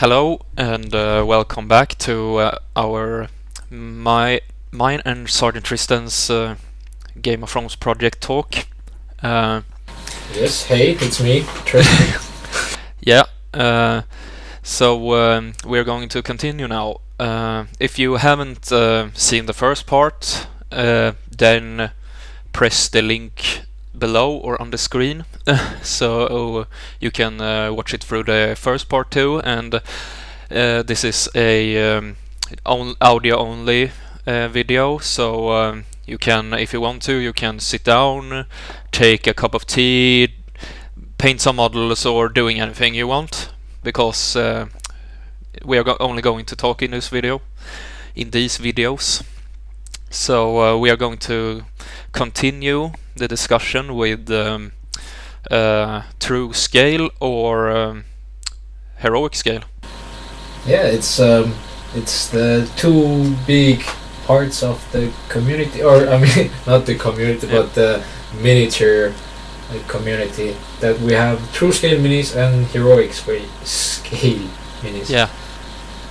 Hello and welcome back to our mine and Sergeant Tristan's Game of Thrones project talk. Yes, hey, it's me, Tristan. Yeah, so we're going to continue now. If you haven't seen the first part, then press the link below or on the screen so you can watch it through the first part too. And this is a audio only video, so you can, if you want to, you can sit down, take a cup of tea, paint some models, or doing anything you want, because we are only going to talk in this video, in these videos. So we are going to continue the discussion with true scale or heroic scale. Yeah, it's the two big parts of the community, or I mean, not the community, but the miniature community, that we have true scale minis and heroic scale minis. Yeah.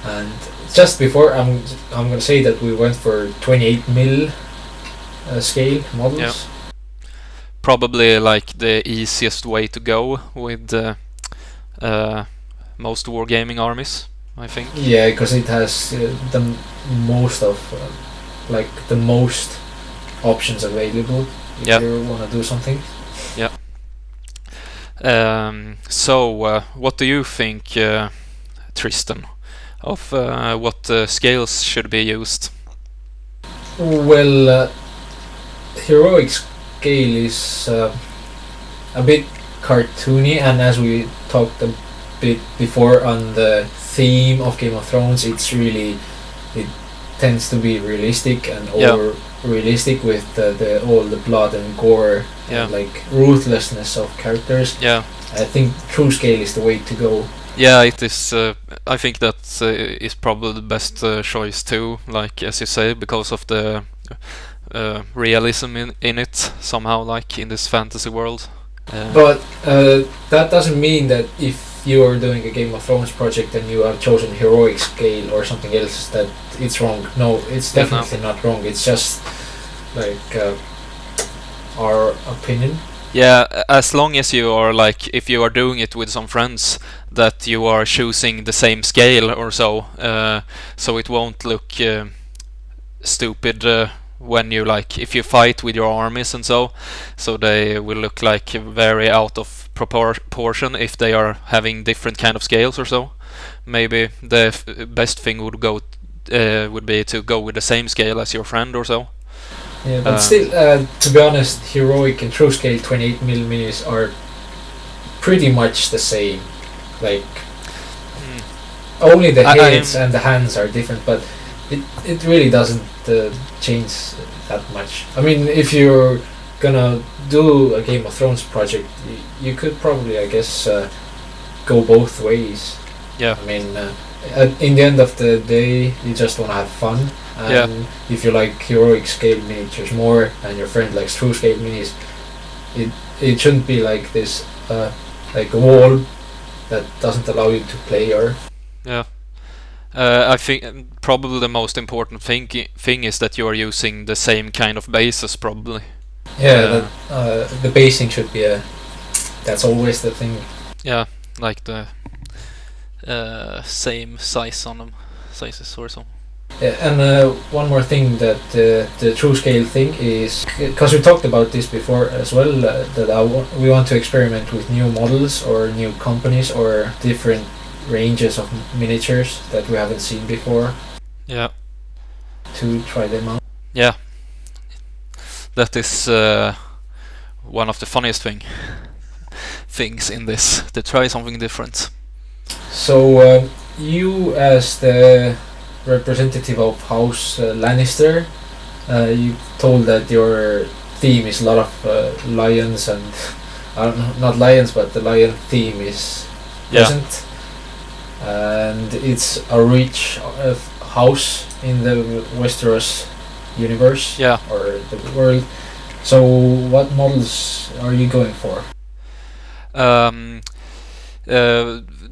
And just before, I'm gonna say that we went for 28 mil scale models. Yeah. Probably like the easiest way to go with most wargaming armies, I think. Yeah, because it has the most of like the most options available if you want to do something. Yeah. So what do you think, Tristan, of what scales should be used? Well, heroic scale is a bit cartoony, and as we talked a bit before on the theme of Game of Thrones, it tends to be realistic and over realistic with all the blood and gore and like ruthlessness of characters. Yeah, I think true scale is the way to go. Yeah, it is. I think that is probably the best choice too. Like as you say, because of the realism in it somehow, like in this fantasy world. But that doesn't mean that if you are doing a Game of Thrones project and you have chosen heroic scale or something else, that it's wrong. No, it's definitely not wrong. It's just like our opinion. Yeah, as long as you are like, if you are doing it with some friends, that you are choosing the same scale or so, so it won't look stupid when you like, if you fight with your armies and so they will look like very out of proportion if they are having different kind of scales or so. Maybe the best thing would be to go with the same scale as your friend or so. Yeah, but still, to be honest, heroic and true scale 28 mil minis are pretty much the same. Like, only the heads and the hands are different, but it really doesn't change that much. I mean, if you're gonna do a Game of Thrones project, you could probably, I guess, go both ways. Yeah. I mean, in the end of the day, you just want to have fun. And if you like heroic scale miniatures more and your friend likes true scale minis, it shouldn't be like this like a wall that doesn't allow you to play. Or I think probably the most important thing is that you are using the same kind of bases, probably. Yeah, the basing should be that's always the thing. Yeah, like the same size on them, sizes or so. Yeah, and one more thing that the true scale thing is, because we talked about this before as well, that we want to experiment with new models or new companies or different ranges of miniatures that we haven't seen before. Yeah. To try them out. Yeah. That is one of the funniest things in this, to try something different. So you, as the representative of House Lannister, you told that your theme is a lot of lions, and not lions, but the lion theme is present, and it's a rich house in the Westeros universe, or the world. So what models are you going for?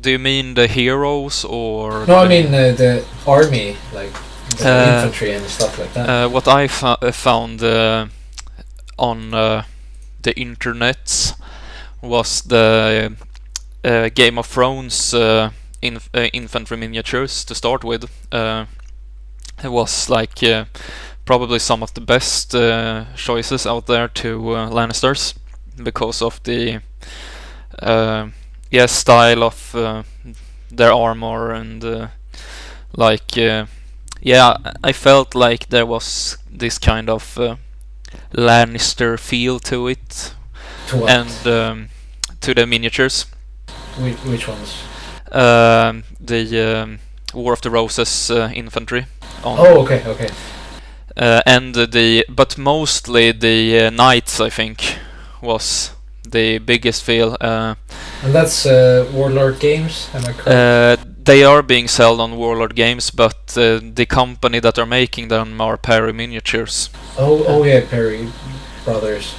Do you mean the heroes or? No, I mean the army, like the infantry and stuff like that. What I found on the internet was the Game of Thrones infantry miniatures to start with. It was like probably some of the best choices out there to Lannisters because of the style of their armor and I felt like there was this kind of Lannister feel to it. To what? And to the miniatures. Which ones? The War of the Roses infantry. Oh, okay. But mostly the knights, I think, was the biggest feel. And that's Warlord Games, am I correct? They are being sold on Warlord Games, but the company that are making them are Perry Miniatures. Oh yeah, Perry Brothers.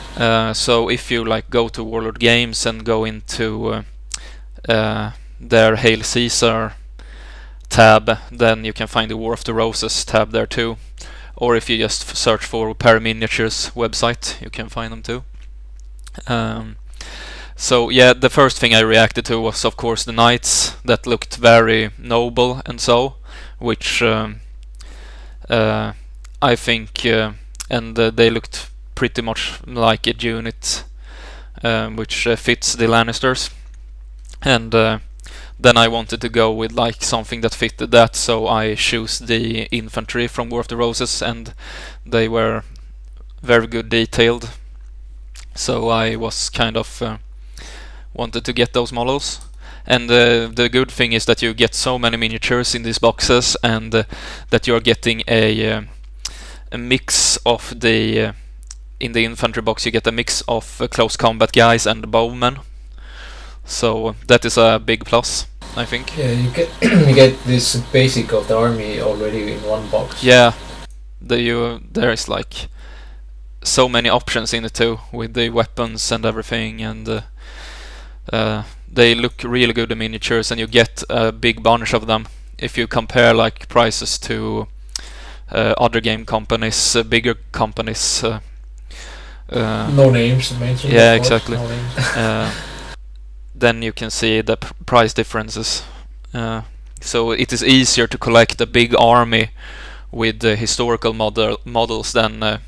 So if you like go to Warlord Games and go into their Hail Caesar tab, then you can find the War of the Roses tab there too. Or if you just search for Perry Miniatures website, you can find them too. So yeah, the first thing I reacted to was of course the knights that looked very noble and so, which I think, and they looked pretty much like a unit which fits the Lannisters. And then I wanted to go with like something that fitted that, so I chose the infantry from War of the Roses, and they were very good detailed. So I was kind of wanted to get those models. And the good thing is that you get so many miniatures in these boxes, and that you are getting a mix of the in the infantry box you get a mix of close combat guys and bowmen. So that is a big plus, I think. Yeah, you get you get this basic of the army already in one box. Yeah, there is like so many options in it too, with the weapons and everything, and they look really good, the miniatures, and you get a big bunch of them. If you compare like prices to other game companies, bigger companies. No names mentioned. Yeah, of course, exactly. no names. Then you can see the price differences. So it is easier to collect a big army with historical models than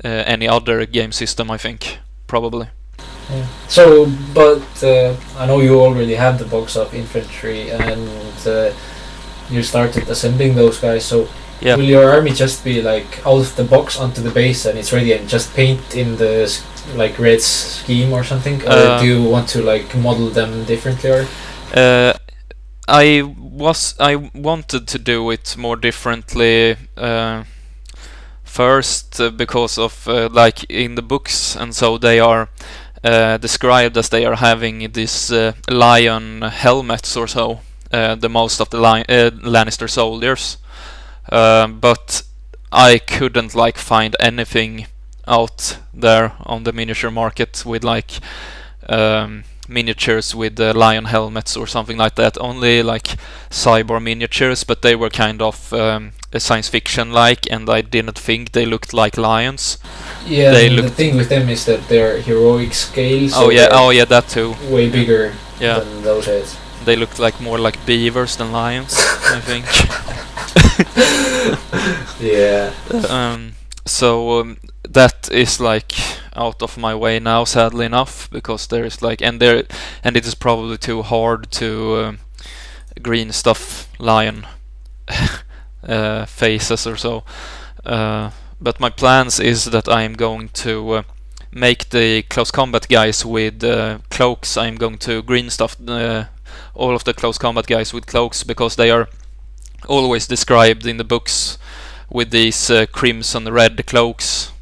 any other game system, I think, probably. Yeah. So, but I know you already have the box of infantry, and you started assembling those guys. So, yeah. Will your army just be like out of the box onto the base and it's ready, and just paint in the like red scheme or something, or do you want to like model them differently? Or I wanted to do it more differently. First, because of like in the books, and so they are described as they are having these lion helmets or so. The most of the Lannister soldiers, but I couldn't like find anything out there on the miniature market with like miniatures with lion helmets or something like that. Only like cyborg miniatures, but they were kind of science fiction like, and I didn't think they looked like lions. Yeah, the thing with them is that they're heroic scale. So oh yeah, that too. Way bigger than those heads. They looked like more like beavers than lions, I think. Yeah. So that is like out of my way now, sadly enough, because there is like and it is probably too hard to green stuff lion faces or so. But my plans is that I am going to make the close combat guys with cloaks. I'm going to green stuff all of the close combat guys with cloaks, because they are always described in the books with these crimson red cloaks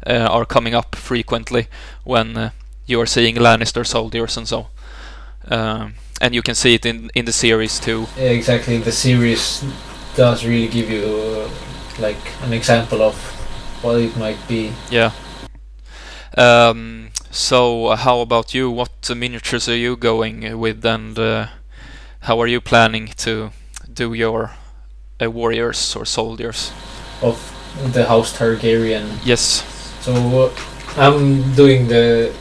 are coming up frequently when you are seeing Lannister soldiers and so. And you can see it in the series too. Yeah, exactly. The series does really give you like an example of what it might be. Yeah. So how about you? What miniatures are you going with, and how are you planning to do your warriors or soldiers? Of the House Targaryen. Yes. So I'm doing the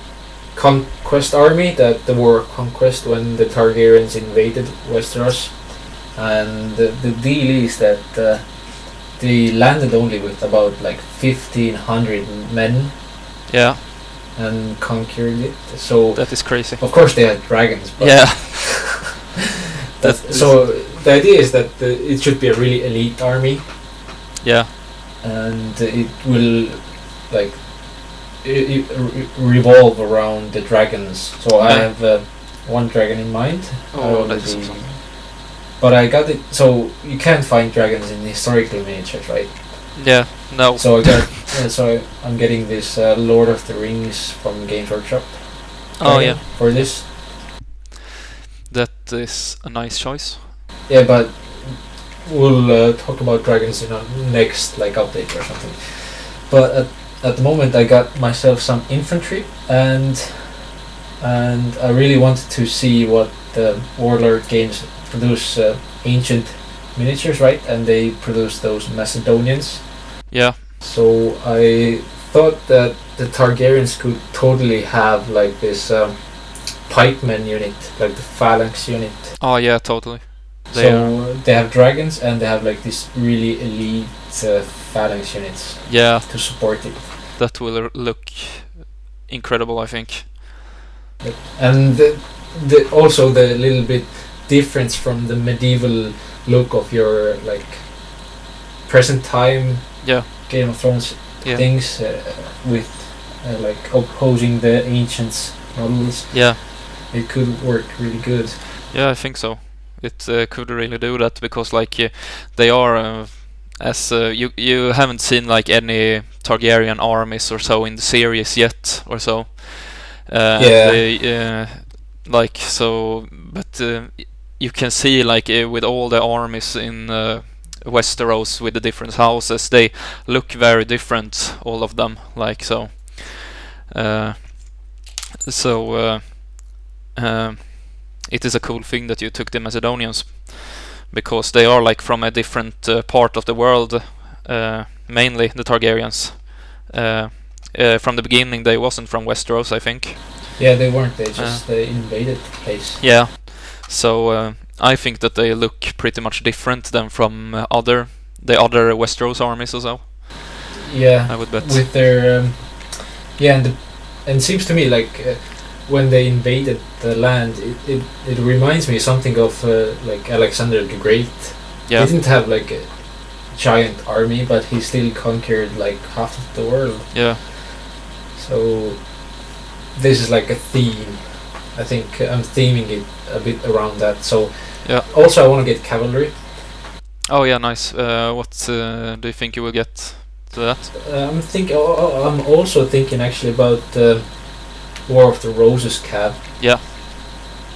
conquest army, that the war of conquest, when the Targaryens invaded Westeros, and the deal is that they landed only with about like 1,500 men Yeah, and conquered it. So that is crazy. of course they had dragons. But Yeah. so the idea is that it should be a really elite army, Yeah. and it will like revolve around the dragons. So I Yeah. have one dragon in mind. Oh, that is awesome. But I got it. So you can't find dragons in historical miniatures, right? Yeah. No. So I got. So I'm getting this Lord of the Rings from Games Workshop. Oh, dragon yeah. For this. That is a nice choice. Yeah, but we'll talk about dragons in a next like update or something. But at the moment, I got myself some infantry, and I really wanted to see what the Warlord games produce ancient miniatures, right? And they produce those Macedonians. Yeah. So I thought that the Targaryens could totally have like this pikeman unit, like the phalanx unit. Oh, yeah, totally. They have dragons, and they have like this really elite phalanx units Yeah, to support it. that will look incredible, I think. And also the little bit difference from the medieval look of your like present time Yeah. Game of Thrones Yeah. things with like opposing the ancients models. Yeah. It could work really good. Yeah, I think so. It could really do that because, like, they are as you haven't seen like any Targaryen armies or so in the series yet or so. Yeah. They, like so, but you can see like with all the armies in Westeros with the different houses, they look very different, all of them. Like so. It is a cool thing that you took the Macedonians, because they are like from a different part of the world, mainly the Targaryens. From the beginning they wasn't from Westeros, I think. Yeah, they weren't. They just invaded the place. Yeah, so I think that they look pretty much different than from the other Westeros armies or so. Yeah, I would bet. with their and it seems to me like when they invaded the land, it reminds me something of like Alexander the Great. Yeah. He didn't have like a giant army, but he still conquered like half of the world. Yeah. So this is like a theme. I think I'm theming it a bit around that. So yeah. Also I want to get cavalry. Oh yeah, nice. What do you think you will get to that? I'm also thinking actually about War of the Roses cab. Yeah.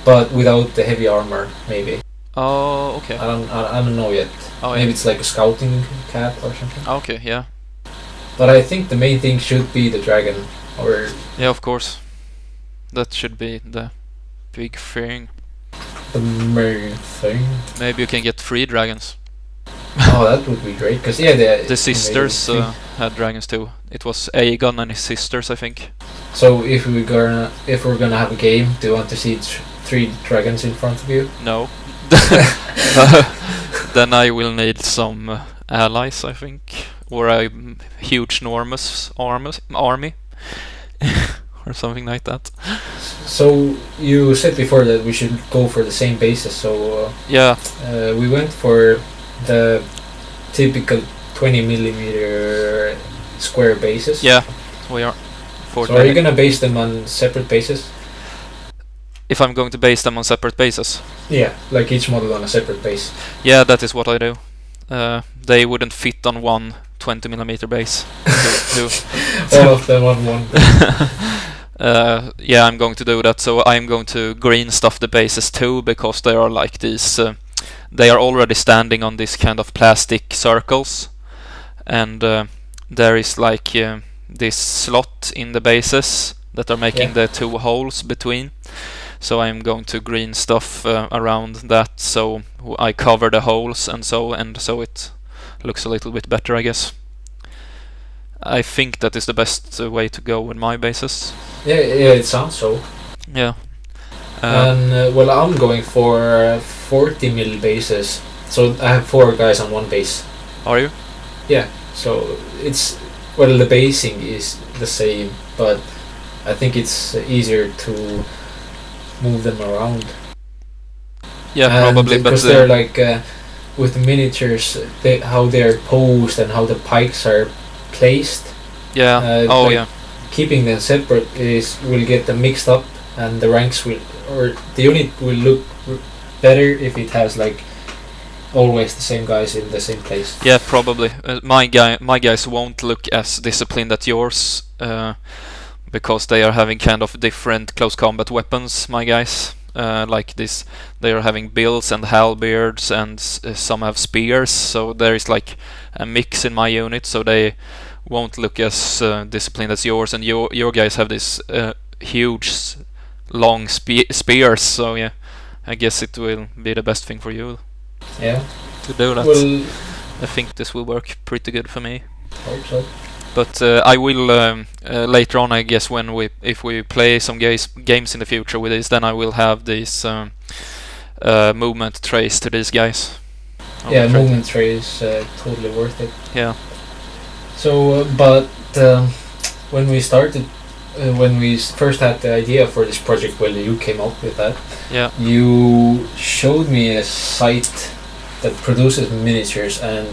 But without the heavy armor, maybe. Oh, okay. I don't know yet. Oh, Maybe yeah. it's like a scouting cab or something. Okay, yeah. But I think the main thing should be the dragon, or Yeah, of course. That should be the big thing. the main thing. Maybe you can get 3 dragons. Oh, that would be great. Cause yeah, The sisters had dragons too. It was Aegon and his sisters, I think. So if we're gonna have a game, do you want to see 3 dragons in front of you? No. Then I will need some allies, I think, or a huge, enormous army, or something like that. So you said before that we should go for the same bases. So Yeah. we went for the typical 20mm square bases. Yeah, we are. So are you gonna base them on separate bases? If I'm going to base them on separate bases? Yeah, like each model on a separate base. Yeah, that is what I do. They wouldn't fit on one 20mm base. All of them on one base. Yeah, I'm going to do that. So I'm going to green stuff the bases too, because they are like these. They are already standing on this kind of plastic circles, and there is like this slot in the bases that are making the 2 holes between. So I'm going to green stuff around that, so I cover the holes and so it looks a little bit better, I guess. I think that is the best way to go with my bases. Yeah, it sounds so. Yeah. And well, I'm going for 40 mil bases. So I have 4 guys on one base. Are you? Yeah. So it's, well, the basing is the same, but I think it's easier to move them around. Yeah, and probably. Because But they're like with the miniatures, how they're posed and how the pikes are placed. yeah. Like keeping them separate will get them mixed up, and the ranks will, or the unit will look better if it has like always the same guys in the same place. Yeah, probably. My guys won't look as disciplined as yours, because they are having kind of different close combat weapons. My guys, like this, they are having bills and halberds, and some have spears. So there is like a mix in my unit. So they won't look as disciplined as yours, and your guys have this huge, long spears. So yeah, I guess it will be the best thing for you. Yeah. To do that. Well, I think this will work pretty good for me. hope so. But I will later on, I guess, if we play some games in the future with this, then I will have this movement trace to these guys. Yeah, movement tray is totally worth it. Yeah. So, but when we started, when we first had the idea for this project, well, you came up with that. Yeah. You showed me a site that produces miniatures, and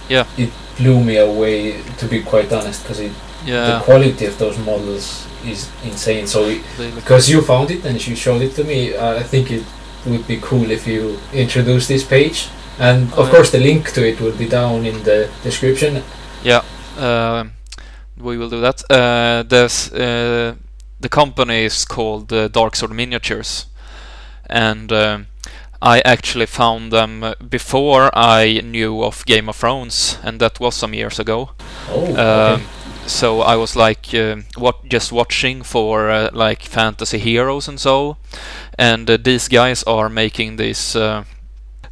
yeah, it blew me away, to be quite honest, because the quality of those models is insane. So because you found it and you showed it to me, I think it would be cool if you introduce this page, and of course the link to it will be down in the description. Yeah, we will do that. The company is called Darksword Miniatures, and I actually found them before I knew of Game of Thrones, and that was some years ago. Oh, okay. So I was like just watching for like fantasy heroes and so, and these guys are making this. They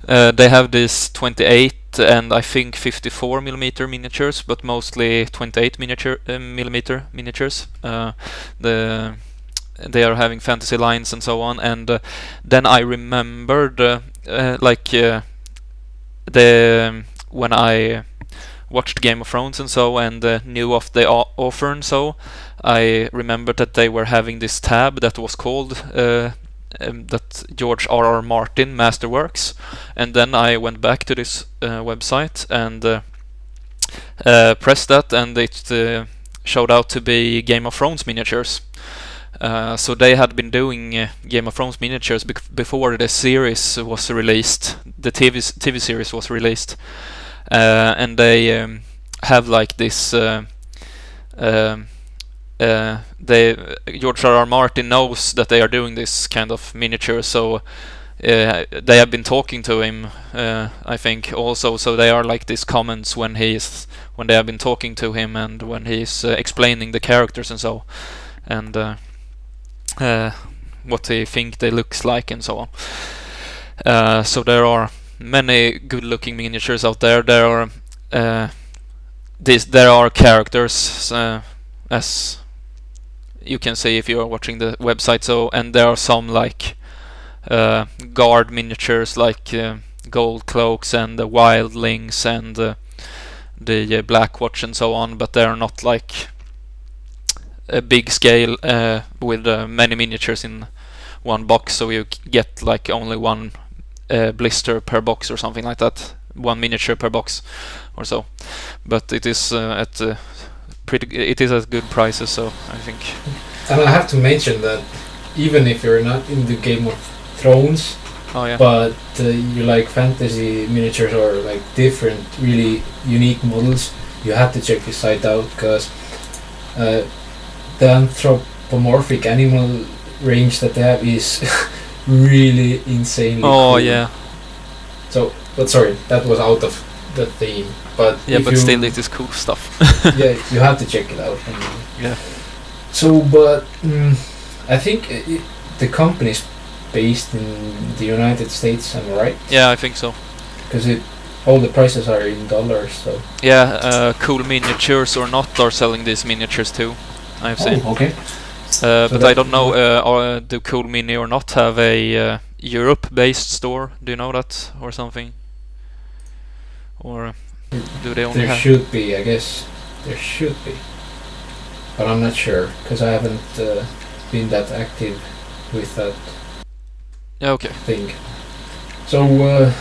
have this 28 and I think 54 millimeter miniatures, but mostly 28 millimeter miniatures. They are having fantasy lines and so on, and then I remembered when I watched Game of Thrones and so, and knew of the author and so, I remembered that they were having this tab that was called that George R.R. Martin Masterworks, and then I went back to this website and pressed that, and it showed out to be Game of Thrones miniatures. So they had been doing Game of Thrones miniatures before the series was released. The TV series was released, and they have like this. George R.R. Martin knows that they are doing this kind of miniature, so they have been talking to him, I think, also. So they are like these comments when they have been talking to him and when he's explaining the characters and so, and what they think they looks like and so on. So there are many good-looking miniatures out there. There are characters, as you can see if you are watching the website. So, and there are some like guard miniatures, like gold cloaks and the wildlings and the black watch and so on. But they are not like a big scale with many miniatures in one box. So you get like only one blister per box or something like that. One miniature per box or so. But it is it is at good prices, so I think. And I have to mention that even if you're not into Game of Thrones, but you like fantasy miniatures or like different, really unique models, you have to check this site out, because the anthropomorphic animal range that they have is really insanely cool. Yeah. So, but sorry, that was out of the theme. But yeah, but still, it is cool stuff. Yeah, you have to check it out. Yeah. So, but I think the company's based in the United States, am I right? Yeah, I think so. Because all the prices are in dollars, so... Yeah, Cool Miniatures or not are selling these miniatures too, I've seen. Oh, okay. But I don't know, do Cool Mini or not have a Europe-based store? Do you know that, or something? Or do they only There have... should be, I guess. There should be. But I'm not sure, because I haven't been that active with that Okay. thing. So,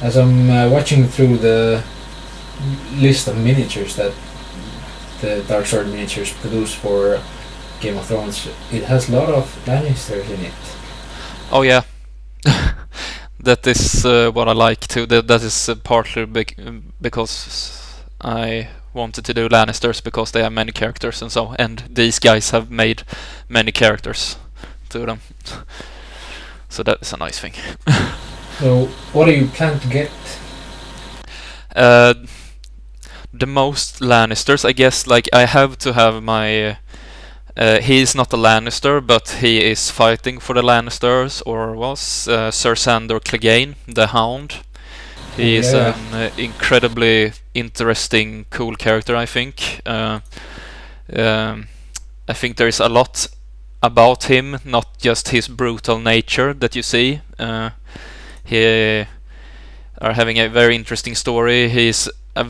as I'm watching through the list of miniatures that the Darksword miniatures produce for Game of Thrones, it has a lot of Lannisters in it. Oh yeah. That is what I like too. That is partly because I wanted to do Lannisters because they have many characters and so, and these guys have made many characters to them. So that is a nice thing. So, what do you plan to get? The most Lannisters, I guess. Like, I have to have my... he is not a Lannister, but he is fighting for the Lannisters, or was Sir Sandor Clegane, the Hound. He is an incredibly interesting, cool character, I think. I think there is a lot about him, not just his brutal nature that you see. He are having a very interesting story. He's a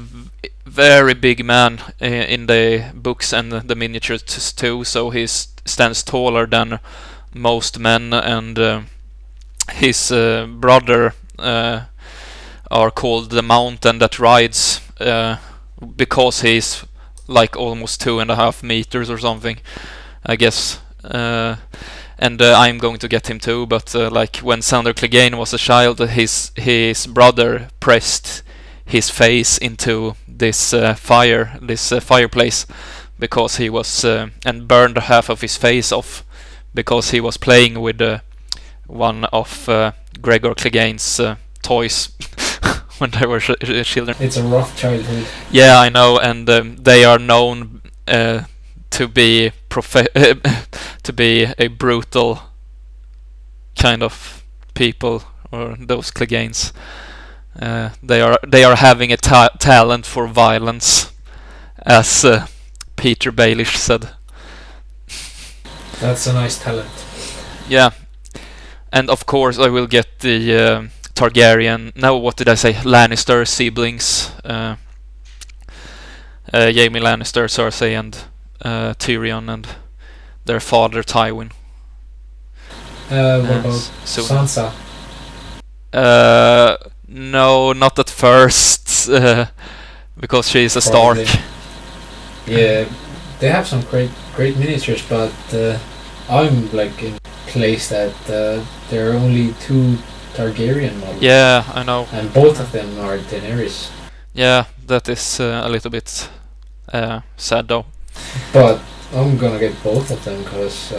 very big man in the books and the miniatures too, so he stands taller than most men, and his brother are called the Mountain That Rides, because he's like almost 2.5 meters or something, I guess. And I'm going to get him too, but like when Sandor Clegane was a child, his brother pressed his face into this fireplace because he was and burned half of his face off because he was playing with one of Gregor Clegane's toys when they were children. It's a rough childhood. Yeah, I know, and they are known to be to be a brutal kind of people, or those Cleganes. They are having a talent for violence, as Peter Baelish said. That's a nice talent. Yeah, and of course I will get the Targaryen. No, what did I say? Lannister siblings. Jaime Lannister, Cersei, and Tyrion, and their father Tywin. What about Sansa? No, not at first, because she is a Probably. Stark. Yeah, they have some great miniatures, but I'm like in place that there are only 2 Targaryen models. Yeah, I know. And both of them are Daenerys. Yeah, that is a little bit sad though. But I'm gonna get both of them because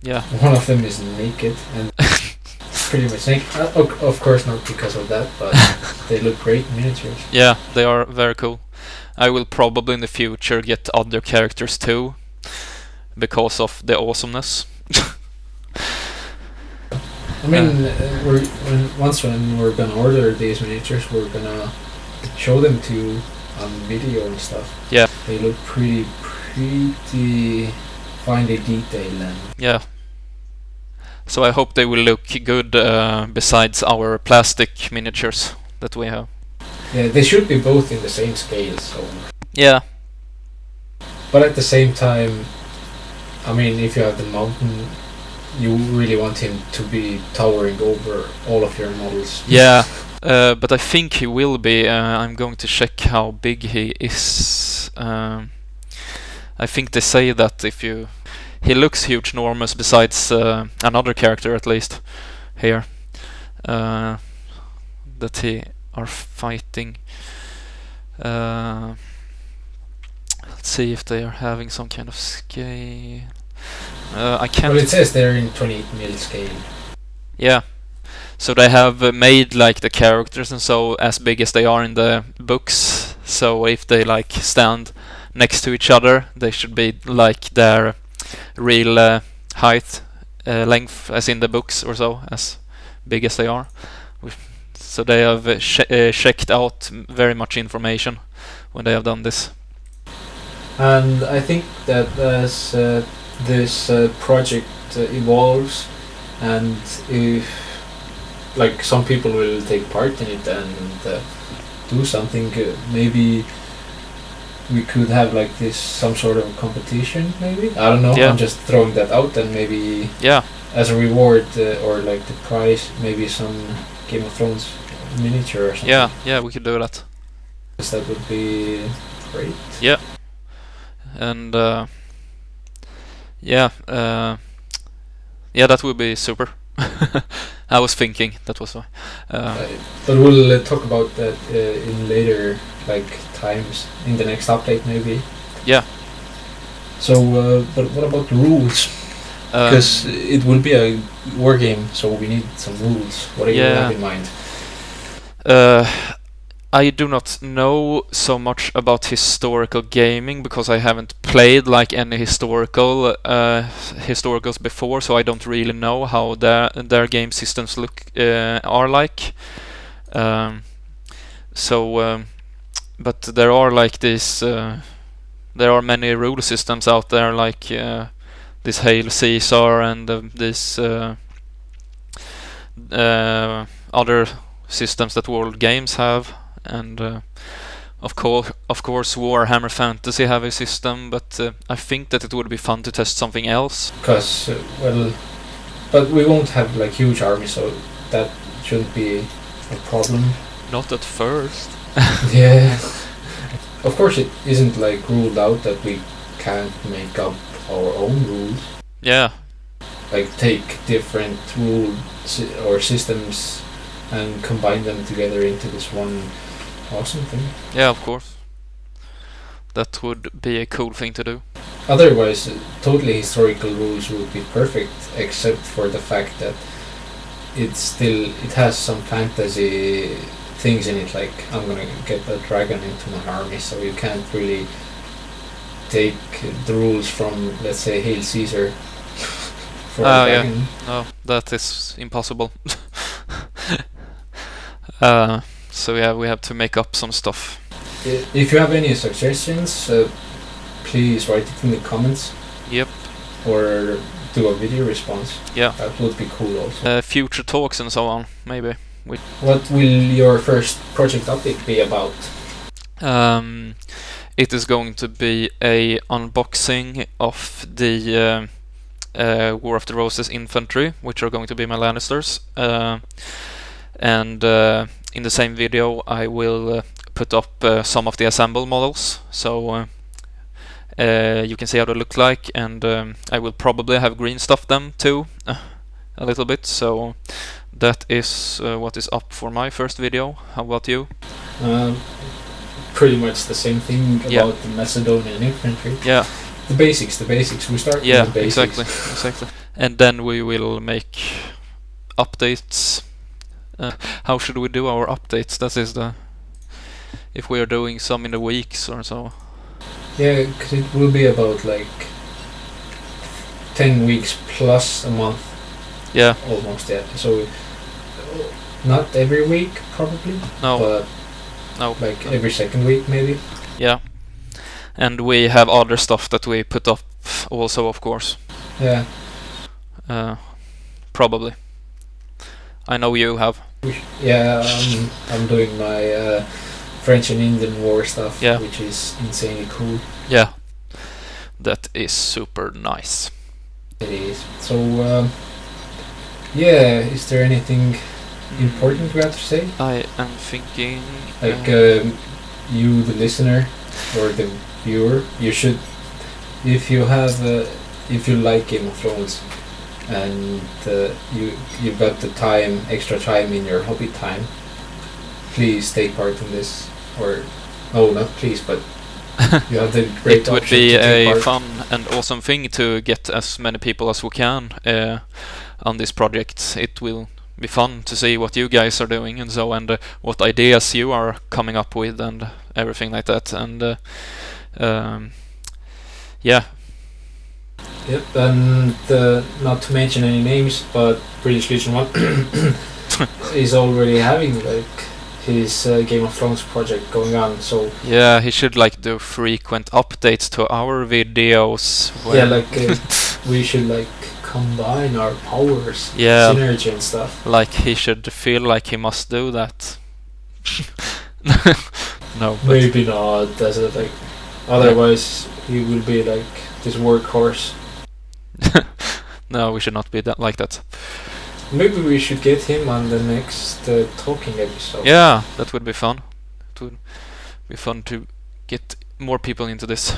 yeah, one of them is naked and pretty much naked. Of course not because of that, but they look great miniatures. Yeah, they are very cool. I will probably in the future get other characters too, because of the awesomeness. I mean, when we're gonna order these miniatures, we're gonna show them to you on video and stuff. Yeah, they look pretty finely detailed, and yeah. So I hope they will look good besides our plastic miniatures that we have. Yeah, they should be both in the same scale. So yeah, but at the same time, I mean, if you have the Mountain, you really want him to be towering over all of your models. Yeah, but I think he will be. I'm going to check how big he is. I think they say that if you... He looks huge, enormous, besides another character at least here that he are fighting. Let's see if they are having some kind of scale. I can't... Well, it says they're in 28mm scale. Yeah, so they have made like the characters and so as big as they are in the books. So if they like stand next to each other, they should be like their real height length as in the books or so, as big as they are. So they have checked out very much information when they have done this. And I think that as this project evolves, and if like some people will take part in it and do something, maybe we could have like this some sort of competition. Maybe, I don't know. Yeah. I'm just throwing that out, and maybe Yeah, as a reward or like the prize, maybe some Game of Thrones miniature or something. yeah, we could do that. That would be great. Yeah, and yeah, that would be super. I was thinking that was why. But we'll talk about that in later like times in the next update maybe. Yeah. So, but what about the rules? Because it will be a war game, so we need some rules. What do you have in mind? I do not know so much about historical gaming because I haven't played like any historicals before, so I don't really know how their game systems are like. But there are like this. There are many rule systems out there, like this Hail Caesar and this other systems that World Games have. And of course Warhammer Fantasy have a system, but I think that it would be fun to test something else. Because but we won't have like huge armies, so that shouldn't be a problem. Not at first. Yeah. Of course, it isn't like ruled out that we can't make up our own rules. Yeah. Like take different rules or systems and combine them together into this one awesome thing. Yeah, of course. That would be a cool thing to do. Otherwise, totally historical rules would be perfect, except for the fact that it has some fantasy things in it, like I'm gonna get a dragon into my army, so you can't really take the rules from, let's say, Hail Caesar for a dragon. Yeah. No, that is impossible. So yeah, we have to make up some stuff. If you have any suggestions, please write it in the comments. Yep. Or do a video response. Yeah. That would be cool also. Future talks and so on, maybe. What will your first project update be about? It is going to be a unboxing of the War of the Roses infantry, which are going to be my Lannisters. And in the same video I will put up some of the assemble models, so you can see how they look like, and I will probably have green stuff them too a little bit, so that is what is up for my first video. How about you? Pretty much the same thing about the Macedonian infantry. Yeah. The basics. We start with the basics. Exactly. And then we will make updates. How should we do our updates? That is if we are doing some in the weeks or so. Yeah, because it will be about like 10 weeks plus a month. Yeah. Almost, yeah. So not every week probably. No. But like every second week maybe. Yeah. And we have other stuff that we put up also, of course. Yeah. Probably. I know you have. Yeah, I'm doing my French and Indian War stuff, yeah, which is insanely cool. Yeah, that is super nice. It is. So, yeah, is there anything important we have to say? I am thinking... Like, you, the listener, or the viewer, you should, if you like Game of Thrones, and you've got the time, extra time in your hobby time, please take part in this. Or, no, not please, but you have the great it would be a fun and awesome thing to get as many people as we can on this project. It will be fun to see what you guys are doing and so, and what ideas you are coming up with and everything like that. And yeah. Yep, and not to mention any names, but British Legion 1 is already having like his Game of Thrones project going on, so yeah, he should like do frequent updates to our videos. yeah, like we should like combine our powers, Yeah. synergy and stuff. Like he should feel like he must do that. No, but Maybe not, as a, like, otherwise he will be like this workhorse. no, we should not be that like that. Maybe we should get him on the next talking episode. Yeah, that would be fun. It would be fun to get more people into this,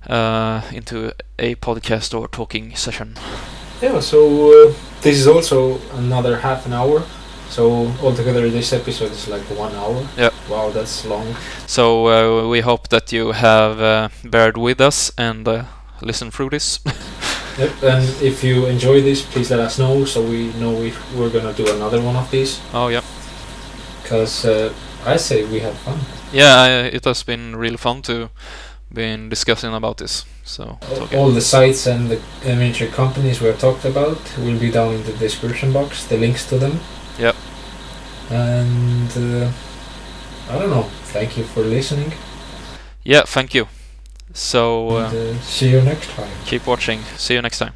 into a podcast or talking session. Yeah, so this is also another half an hour. So altogether this episode is like 1 hour. Yep. Wow, that's long. So we hope that you have bared with us and listened through this. Yep, and if you enjoy this, please let us know so we know if we're gonna do another one of these. Oh yeah. Because I say we have fun. Yeah, it has been really fun to been discussing about this. So it's okay. All the sites and the miniature companies we have talked about will be down in the description box, the links to them. Yep. And I don't know, thank you for listening. Yeah, thank you. So And, see you next time. keep watching. See you next time.